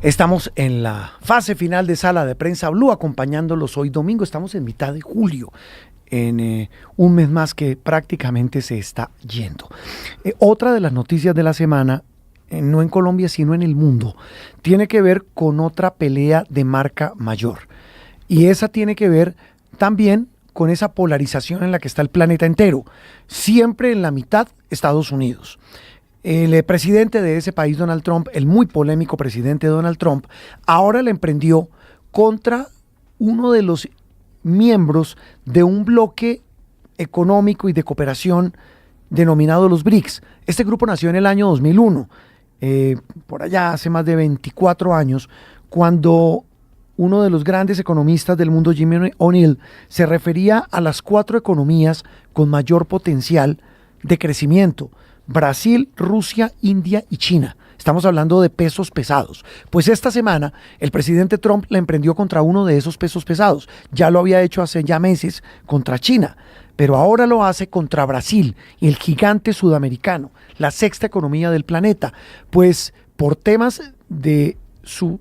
Estamos en la fase final de Sala de Prensa Blue, acompañándolos hoy domingo. Estamos en mitad de julio, en un mes más que prácticamente se está yendo. Otra de las noticias de la semana, no en Colombia, sino en el mundo, tiene que ver con otra pelea de marca mayor. Y esa tiene que ver también con esa polarización en la que está el planeta entero. Siempre en la mitad, Estados Unidos. El presidente de ese país, Donald Trump, el muy polémico presidente Donald Trump, ahora le emprendió contra uno de los miembros de un bloque económico y de cooperación denominado los BRICS. Este grupo nació en el año 2001, por allá hace más de 24 años, cuando uno de los grandes economistas del mundo, Jimmy O'Neill, se refería a las 4 economías con mayor potencial de crecimiento: Brasil, Rusia, India y China. Estamos hablando de pesos pesados. Pues esta semana el presidente Trump le emprendió contra uno de esos pesos pesados. Ya lo había hecho hace ya meses contra China, pero ahora lo hace contra Brasil, el gigante sudamericano, la 6ª economía del planeta. Pues por temas de su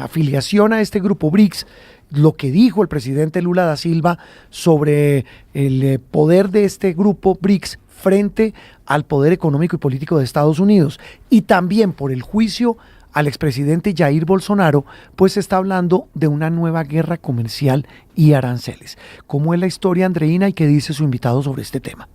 afiliación a este grupo BRICS, lo que dijo el presidente Lula da Silva sobre el poder de este grupo BRICS frente al poder económico y político de Estados Unidos, y también por el juicio al expresidente Jair Bolsonaro, pues se está hablando de una nueva guerra comercial y aranceles. ¿Cómo es la historia, Andreina, y qué dice su invitado sobre este tema?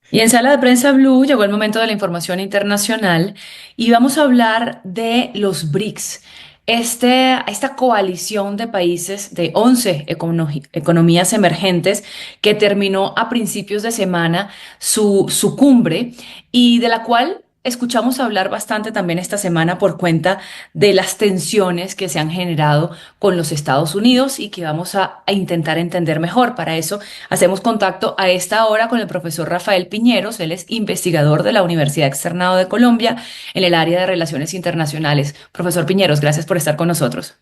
Y en Sala de Prensa Blue llegó el momento de la información internacional y vamos a hablar de los BRICS. Esta coalición de países de 11 economías emergentes que terminó a principios de semana su cumbre y de la cual escuchamos hablar bastante también esta semana por cuenta de las tensiones que se han generado con los Estados Unidos y que vamos a intentar entender mejor. Para eso hacemos contacto a esta hora con el profesor Rafael Piñeros. Él es investigador de la Universidad Externado de Colombia en el área de Relaciones Internacionales. Profesor Piñeros, gracias por estar con nosotros.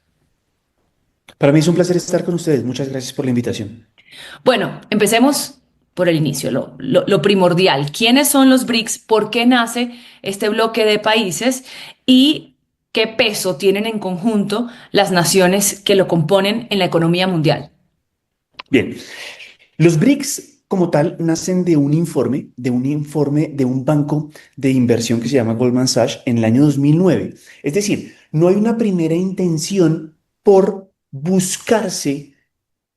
Para mí es un placer estar con ustedes. Muchas gracias por la invitación. Bueno, empecemos por el inicio, lo primordial. ¿Quiénes son los BRICS? ¿Por qué nace este bloque de países? ¿Y qué peso tienen en conjunto las naciones que lo componen en la economía mundial? Bien, los BRICS como tal nacen de un banco de inversión que se llama Goldman Sachs en el año 2009. Es decir, no hay una primera intención por buscarse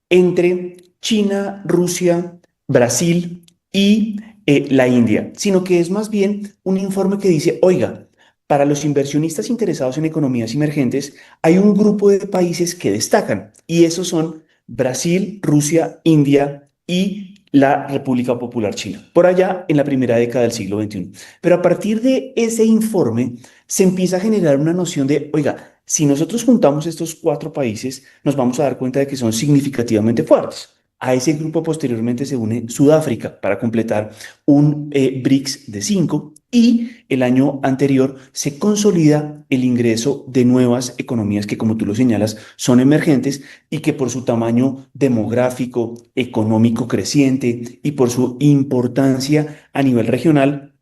entre China, Rusia, Brasil y la India, sino que es más bien un informe que dice, oiga, para los inversionistas interesados en economías emergentes, hay un grupo de países que destacan, y esos son Brasil, Rusia, India y la República Popular China, por allá en la primera década del siglo XXI. Pero a partir de ese informe se empieza a generar una noción de, oiga, si nosotros juntamos estos 4 países, nos vamos a dar cuenta de que son significativamente fuertes. A ese grupo posteriormente se une Sudáfrica para completar un BRICS de 5, y el año anterior se consolida el ingreso de nuevas economías que, como tú lo señalas, son emergentes y que por su tamaño demográfico, económico creciente y por su importancia a nivel regional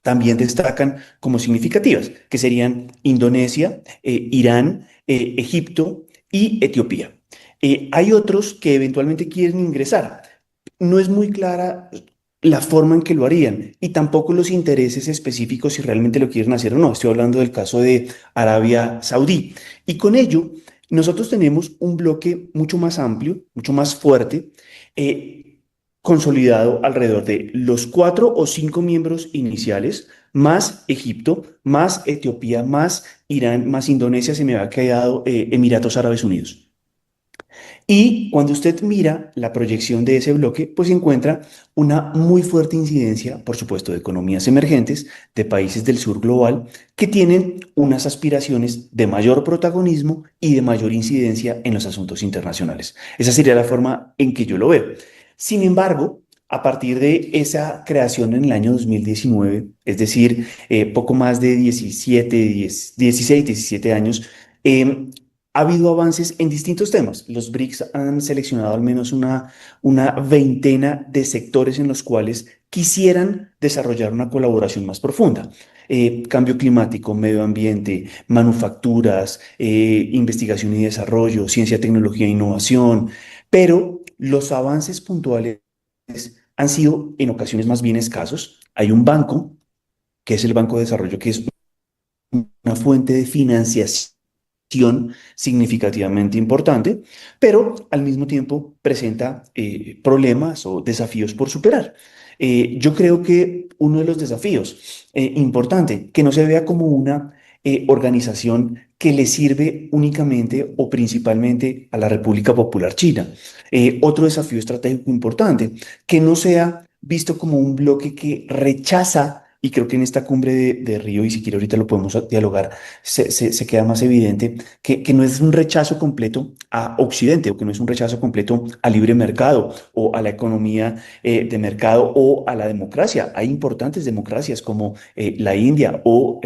también destacan como significativas, que serían Indonesia, Irán, Egipto y Etiopía. Hay otros que eventualmente quieren ingresar. No es muy clara la forma en que lo harían y tampoco los intereses específicos si realmente lo quieren hacer o no. Estoy hablando del caso de Arabia Saudí. Y con ello, nosotros tenemos un bloque mucho más amplio, mucho más fuerte, consolidado alrededor de los 4 o 5 miembros iniciales, más Egipto, más Etiopía, más Irán, más Indonesia, se me había quedado Emiratos Árabes Unidos. Y cuando usted mira la proyección de ese bloque, pues encuentra una muy fuerte incidencia, por supuesto, de economías emergentes, de países del sur global, que tienen unas aspiraciones de mayor protagonismo y de mayor incidencia en los asuntos internacionales. Esa sería la forma en que yo lo veo. Sin embargo, a partir de esa creación en el año 2019, es decir, poco más de 16, 17 años, eh, ha habido avances en distintos temas. Los BRICS han seleccionado al menos una veintena de sectores en los cuales quisieran desarrollar una colaboración más profunda. cambio climático, medio ambiente, manufacturas, investigación y desarrollo, ciencia, tecnología e innovación, pero los avances puntuales han sido en ocasiones más bien escasos. Hay un banco, que es el Banco de Desarrollo, que es una fuente de financiación significativamente importante, pero al mismo tiempo presenta problemas o desafíos por superar. Yo creo que uno de los desafíos importante, que no se vea como una organización que le sirve únicamente o principalmente a la República Popular China. Otro desafío estratégico importante, que no sea visto como un bloque que rechaza, y creo que en esta cumbre de Río, y si quiere ahorita lo podemos dialogar, se queda más evidente que no es un rechazo completo a Occidente, o que no es un rechazo completo al libre mercado o a la economía de mercado o a la democracia. Hay importantes democracias como la India o,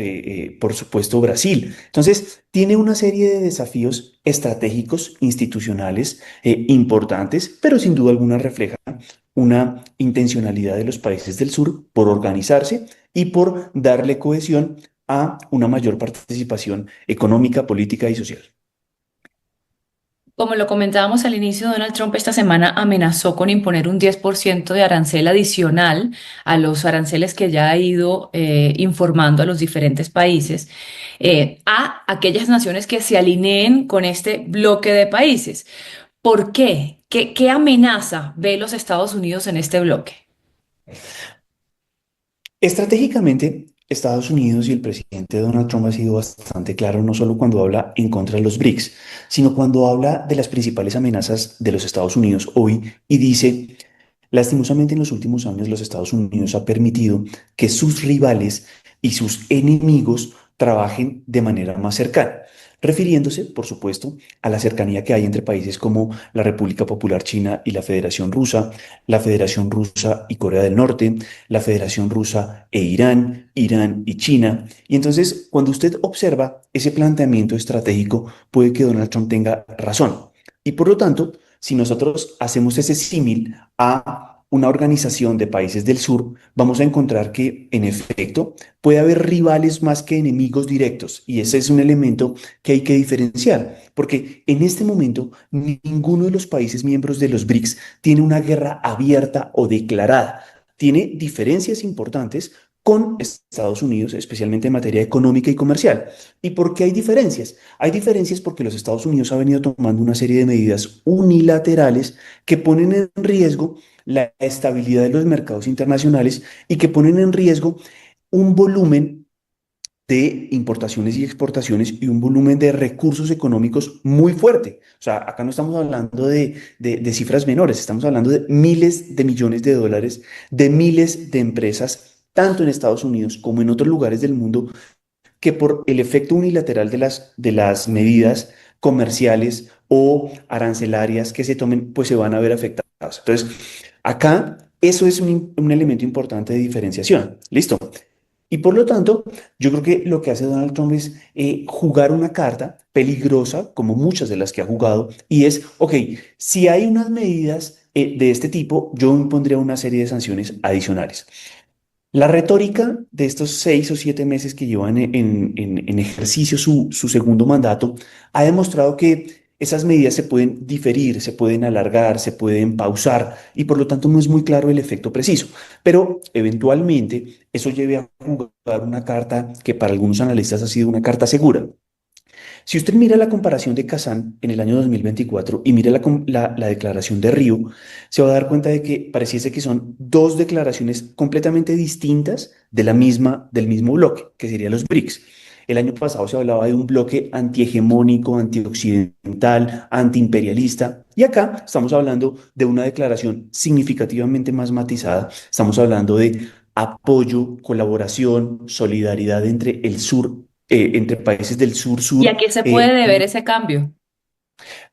por supuesto, Brasil. Entonces, tiene una serie de desafíos estratégicos, institucionales importantes, pero sin duda alguna refleja una intencionalidad de los países del sur por organizarse y por darle cohesión a una mayor participación económica, política y social. Como lo comentábamos al inicio, Donald Trump esta semana amenazó con imponer un 10% de arancel adicional a los aranceles que ya ha ido informando a los diferentes países, a aquellas naciones que se alineen con este bloque de países. ¿Por qué? ¿Qué amenaza ve los Estados Unidos en este bloque? Estratégicamente, Estados Unidos y el presidente Donald Trump ha sido bastante claro, no solo cuando habla en contra de los BRICS, sino cuando habla de las principales amenazas de los Estados Unidos hoy y dice, lastimosamente en los últimos años los Estados Unidos ha permitido que sus rivales y sus enemigos trabajen de manera más cercana, refiriéndose, por supuesto, a la cercanía que hay entre países como la República Popular China y la Federación Rusa y Corea del Norte, la Federación Rusa e Irán, Irán y China. Y entonces, cuando usted observa ese planteamiento estratégico, puede que Donald Trump tenga razón. Y por lo tanto, si nosotros hacemos ese símil a una organización de países del sur, vamos a encontrar que, en efecto, puede haber rivales más que enemigos directos. Y ese es un elemento que hay que diferenciar, porque en este momento ninguno de los países miembros de los BRICS tiene una guerra abierta o declarada. Tiene diferencias importantes con Estados Unidos, especialmente en materia económica y comercial. ¿Y por qué hay diferencias? Hay diferencias porque los Estados Unidos ha venido tomando una serie de medidas unilaterales que ponen en riesgo la estabilidad de los mercados internacionales y que ponen en riesgo un volumen de importaciones y exportaciones y un volumen de recursos económicos muy fuerte. O sea, acá no estamos hablando de cifras menores, estamos hablando de miles de millones de dólares, de miles de empresas, tanto en Estados Unidos como en otros lugares del mundo, que por el efecto unilateral de las medidas comerciales o arancelarias que se tomen, pues se van a ver afectados. Entonces, acá eso es un elemento importante de diferenciación. ¿Listo? Y por lo tanto, yo creo que lo que hace Donald Trump es jugar una carta peligrosa, como muchas de las que ha jugado, y es, ok, si hay unas medidas de este tipo, yo impondría una serie de sanciones adicionales. La retórica de estos 6 o 7 meses que llevan en ejercicio su segundo mandato ha demostrado que esas medidas se pueden diferir, se pueden alargar, se pueden pausar y por lo tanto no es muy claro el efecto preciso. Pero eventualmente eso lleve a jugar una carta que para algunos analistas ha sido una carta segura. Si usted mira la comparación de Kazán en el año 2024 y mira la declaración de Río, se va a dar cuenta de que pareciese que son dos declaraciones completamente distintas del mismo bloque, que serían los BRICS. El año pasado se hablaba de un bloque antihegemónico, antioccidental, antiimperialista, y acá estamos hablando de una declaración significativamente más matizada. Estamos hablando de apoyo, colaboración, solidaridad entre el sur, entre países del ¿Y sur-sur. a qué se puede deber ese cambio?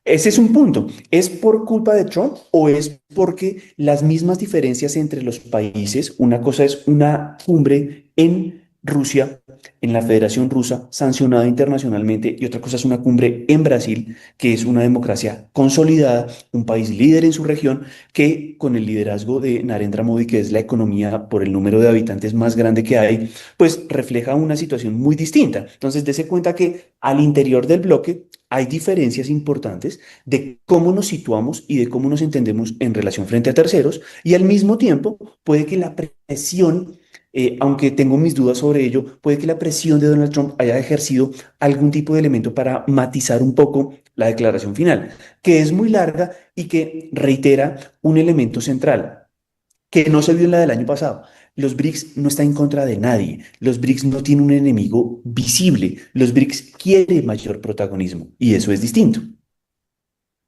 Ese es un punto. ¿Es por culpa de Trump o es porque las mismas diferencias entre los países, una cosa es una cumbre en Rusia en la Federación Rusa, sancionada internacionalmente, y otra cosa es una cumbre en Brasil, que es una democracia consolidada, un país líder en su región, que con el liderazgo de Narendra Modi, que es la economía por el número de habitantes más grande que hay, pues refleja una situación muy distinta. Entonces, dése cuenta que al interior del bloque hay diferencias importantes de cómo nos situamos y de cómo nos entendemos en relación frente a terceros, y al mismo tiempo puede que la presión, aunque tengo mis dudas sobre ello, puede que la presión de Donald Trump haya ejercido algún tipo de elemento para matizar un poco la declaración final, que es muy larga y que reitera un elemento central que no se vio en la del año pasado. Los BRICS no están en contra de nadie. Los BRICS no tienen un enemigo visible. Los BRICS quieren mayor protagonismo y eso es distinto.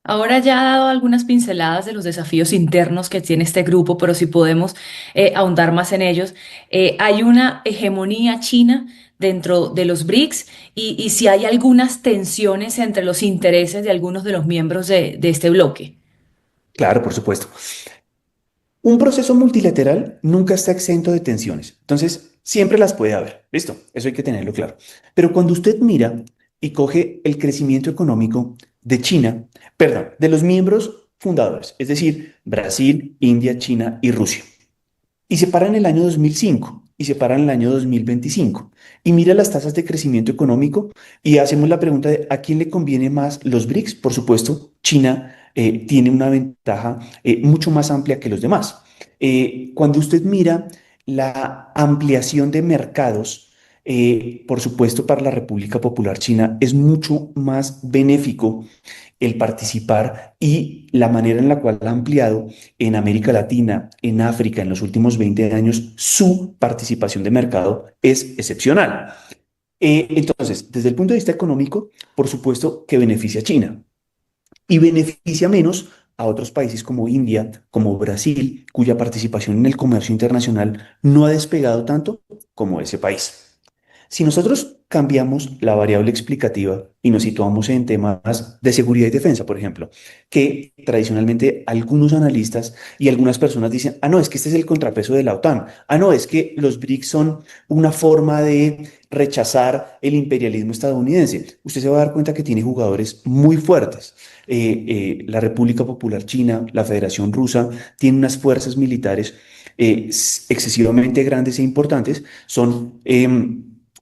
Ahora ya ha dado algunas pinceladas de los desafíos internos que tiene este grupo, pero si podemos ahondar más en ellos, hay una hegemonía china dentro de los BRICS y si hay algunas tensiones entre los intereses de algunos de los miembros de este bloque. Claro, por supuesto. Un proceso multilateral nunca está exento de tensiones. Entonces, siempre las puede haber. Listo, eso hay que tenerlo claro. Pero cuando usted mira y coge el crecimiento económico de China, perdón, de los miembros fundadores, es decir, Brasil, India, China y Rusia, y se para en el año 2005 y se para en el año 2025 y mira las tasas de crecimiento económico y hacemos la pregunta de ¿a quién le conviene más los BRICS? Por supuesto, China tiene una ventaja mucho más amplia que los demás. Cuando usted mira la ampliación de mercados, por supuesto, para la República Popular China es mucho más benéfico el participar y la manera en la cual ha ampliado en América Latina, en África, en los últimos 20 años, su participación de mercado es excepcional. Entonces, desde el punto de vista económico, por supuesto que beneficia a China y beneficia menos a otros países como India, como Brasil, cuya participación en el comercio internacional no ha despegado tanto como ese país. Si nosotros cambiamos la variable explicativa y nos situamos en temas de seguridad y defensa, por ejemplo, que tradicionalmente algunos analistas y algunas personas dicen, ah, no, es que este es el contrapeso de la OTAN, ah, no, es que los BRICS son una forma de rechazar el imperialismo estadounidense. Usted se va a dar cuenta que tiene jugadores muy fuertes. La República Popular China, la Federación Rusa, tienen unas fuerzas militares excesivamente grandes e importantes, son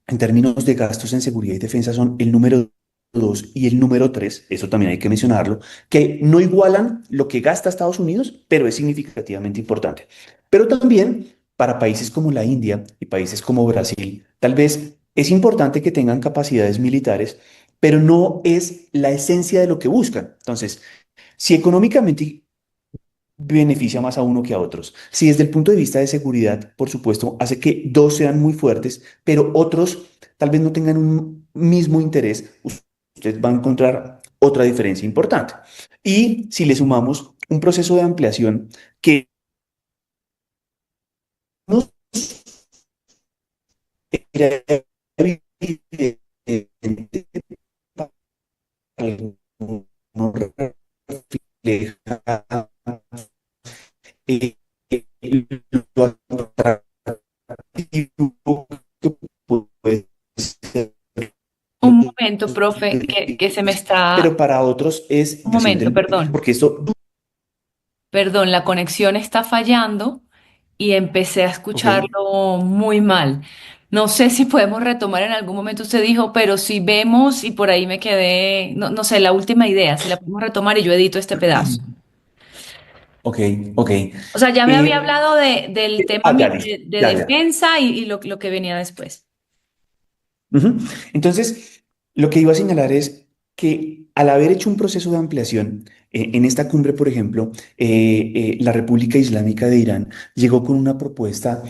en términos de gastos en seguridad y defensa son el número 2 y el número 3, eso también hay que mencionarlo, que no igualan lo que gasta Estados Unidos, pero es significativamente importante. Pero también para países como la India y países como Brasil, tal vez es importante que tengan capacidades militares, pero no es la esencia de lo que buscan. Entonces, si económicamente beneficia más a uno que a otros. Si desde el punto de vista de seguridad, por supuesto, hace que dos sean muy fuertes, pero otros tal vez no tengan un mismo interés, usted va a encontrar otra diferencia importante. Y si le sumamos un proceso de ampliación que no era evidente no refleja eh, lo atractivo que puede ser, Un momento, profe, que se me está... pero para otros es Un momento, porque esto, perdón, la conexión está fallando y empecé a ok, escucharlo muy mal. No sé si podemos retomar en algún momento, usted dijo, pero si vemos y por ahí me quedé, no, no sé, la última idea, si la podemos retomar y yo edito este pedazo. ok, ok. O sea, ya me había hablado del tema Ya, listo, de ya, ya. defensa y lo que venía después. Ujú. Entonces, lo que iba a señalar es que al haber hecho un proceso de ampliación, en esta cumbre, por ejemplo, la República Islámica de Irán llegó con una propuesta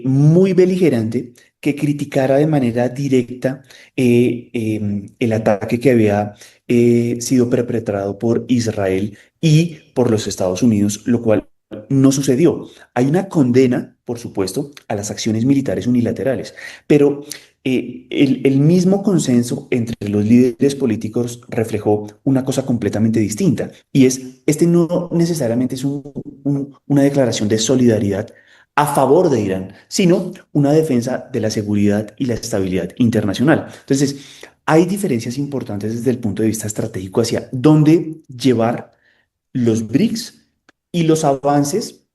muy beligerante que criticara de manera directa el ataque que había sido perpetrado por Israel y por los Estados Unidos, lo cual no sucedió. Hay una condena, por supuesto, a las acciones militares unilaterales, pero el mismo consenso entre los líderes políticos reflejó una cosa completamente distinta y es, este no necesariamente es una declaración de solidaridad a favor de Irán, sino una defensa de la seguridad y la estabilidad internacional. Entonces, hay diferencias importantes desde el punto de vista estratégico hacia dónde llevar los BRICS y los avances,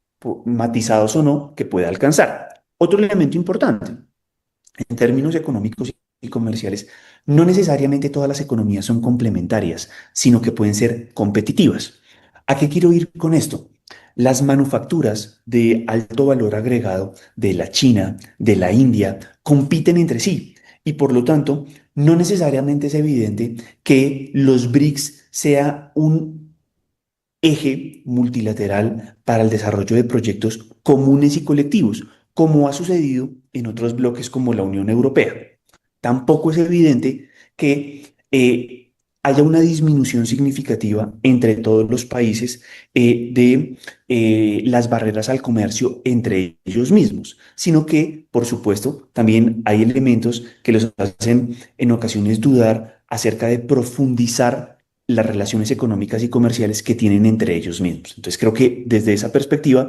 matizados o no, que pueda alcanzar. Otro elemento importante, en términos económicos y comerciales, no necesariamente todas las economías son complementarias, sino que pueden ser competitivas. ¿A qué quiero ir con esto? Las manufacturas de alto valor agregado de la China, de la India, compiten entre sí y por lo tanto no necesariamente es evidente que los BRICS sea un eje multilateral para el desarrollo de proyectos comunes y colectivos, como ha sucedido en otros bloques como la Unión Europea. Tampoco es evidente que haya una disminución significativa entre todos los países de las barreras al comercio entre ellos mismos, sino que, por supuesto, también hay elementos que los hacen en ocasiones dudar acerca de profundizar las relaciones económicas y comerciales que tienen entre ellos mismos. Entonces creo que desde esa perspectiva,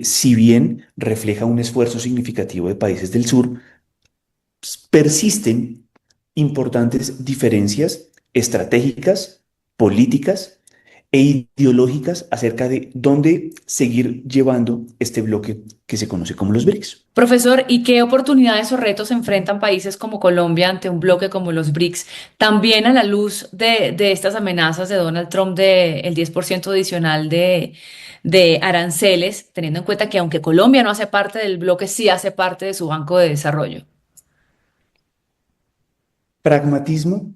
si bien refleja un esfuerzo significativo de países del sur, persisten importantes diferencias estratégicas, políticas e ideológicas acerca de dónde seguir llevando este bloque que se conoce como los BRICS. Profesor, ¿y qué oportunidades o retos enfrentan países como Colombia ante un bloque como los BRICS? También a la luz de estas amenazas de Donald Trump del 10% adicional de aranceles, teniendo en cuenta que aunque Colombia no hace parte del bloque, sí hace parte de su Banco de Desarrollo. Pragmatismo,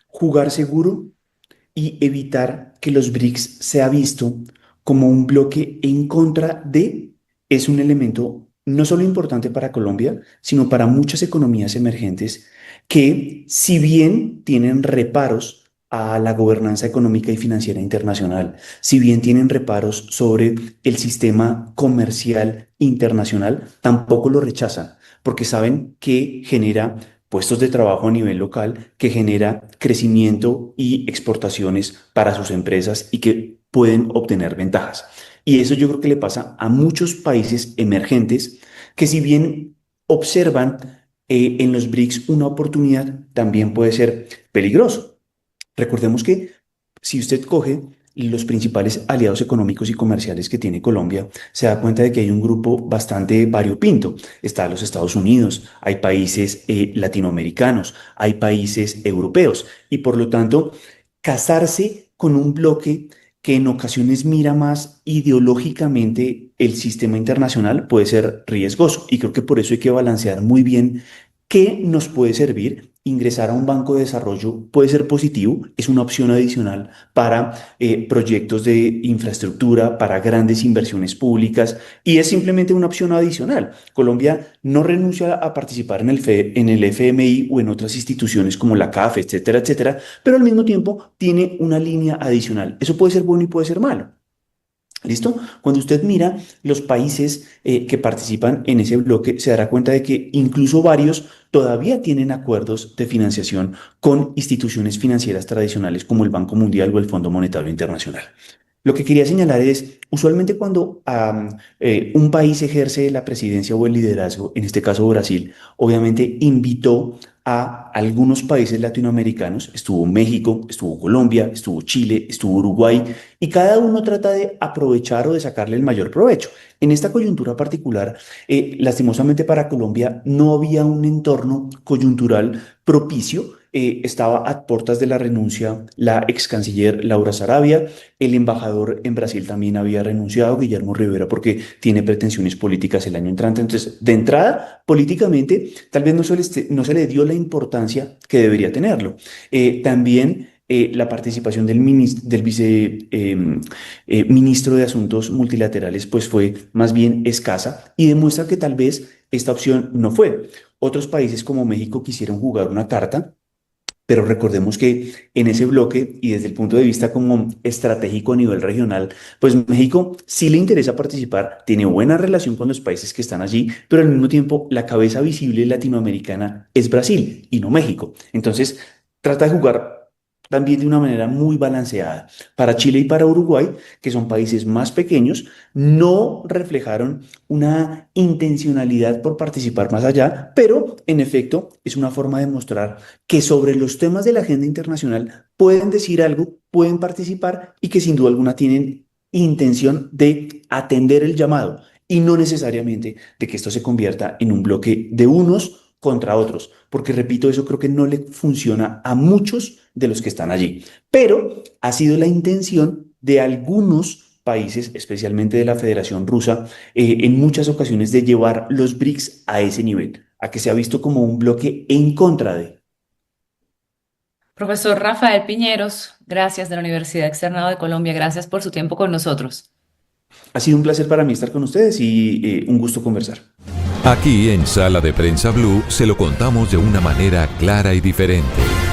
jugar seguro y evitar que los BRICS sea visto como un bloque en contra de, es un elemento no solo importante para Colombia, sino para muchas economías emergentes que, si bien tienen reparos a la gobernanza económica y financiera internacional, si bien tienen reparos sobre el sistema comercial internacional, tampoco lo rechazan, porque saben que genera puestos de trabajo a nivel local, que genera crecimiento y exportaciones para sus empresas y que pueden obtener ventajas. Y eso yo creo que le pasa a muchos países emergentes que, si bien observan en los BRICS una oportunidad, también puede ser peligroso. Recordemos que si usted coge los principales aliados económicos y comerciales que tiene Colombia, se da cuenta de que hay un grupo bastante variopinto. Está los Estados Unidos, hay países latinoamericanos, hay países europeos y por lo tanto casarse con un bloque que en ocasiones mira más ideológicamente el sistema internacional puede ser riesgoso y creo que por eso hay que balancear muy bien qué nos puede servir. Ingresar a un banco de desarrollo puede ser positivo, es una opción adicional para proyectos de infraestructura, para grandes inversiones públicas y es simplemente una opción adicional. Colombia no renuncia a participar en el FMI o en otras instituciones como la CAF, etcétera, etcétera, pero al mismo tiempo tiene una línea adicional. Eso puede ser bueno y puede ser malo. ¿Listo? Cuando usted mira los países que participan en ese bloque, se dará cuenta de que incluso varios todavía tienen acuerdos de financiación con instituciones financieras tradicionales como el Banco Mundial o el Fondo Monetario Internacional. Lo que quería señalar es, usualmente cuando un país ejerce la presidencia o el liderazgo, en este caso Brasil, obviamente invitó a algunos países latinoamericanos, estuvo México, estuvo Colombia, estuvo Chile, estuvo Uruguay, y cada uno trata de aprovechar o de sacarle el mayor provecho. En esta coyuntura particular, lastimosamente para Colombia, no había un entorno coyuntural propicio. Estaba a puertas de la renuncia la ex canciller Laura Sarabia, el embajador en Brasil también había renunciado, Guillermo Rivera, porque tiene pretensiones políticas el año entrante. Entonces, de entrada, políticamente, tal vez no se le dio la importancia que debería tenerlo. También la participación del vice ministro de Asuntos Multilaterales pues fue más bien escasa y demuestra que tal vez esta opción no fue. Otros países como México quisieron jugar una carta, pero recordemos que en ese bloque y desde el punto de vista como estratégico a nivel regional, pues México sí le interesa participar, tiene buena relación con los países que están allí, pero al mismo tiempo la cabeza visible latinoamericana es Brasil y no México. Entonces trata de jugar también de una manera muy balanceada. Para Chile y para Uruguay, que son países más pequeños, no reflejaron una intencionalidad por participar más allá, pero en efecto es una forma de mostrar que sobre los temas de la agenda internacional pueden decir algo, pueden participar y que sin duda alguna tienen intención de atender el llamado y no necesariamente de que esto se convierta en un bloque de unos contra otros, porque repito, eso creo que no le funciona a muchos de los que están allí, pero ha sido la intención de algunos países, especialmente de la Federación Rusa, en muchas ocasiones de llevar los BRICS a ese nivel, a que se ha visto como un bloque en contra de. Profesor Rafael Piñeros, gracias de la Universidad Externado de Colombia, gracias por su tiempo con nosotros. Ha sido un placer para mí estar con ustedes y un gusto conversar. Aquí en Sala de Prensa Blue se lo contamos de una manera clara y diferente.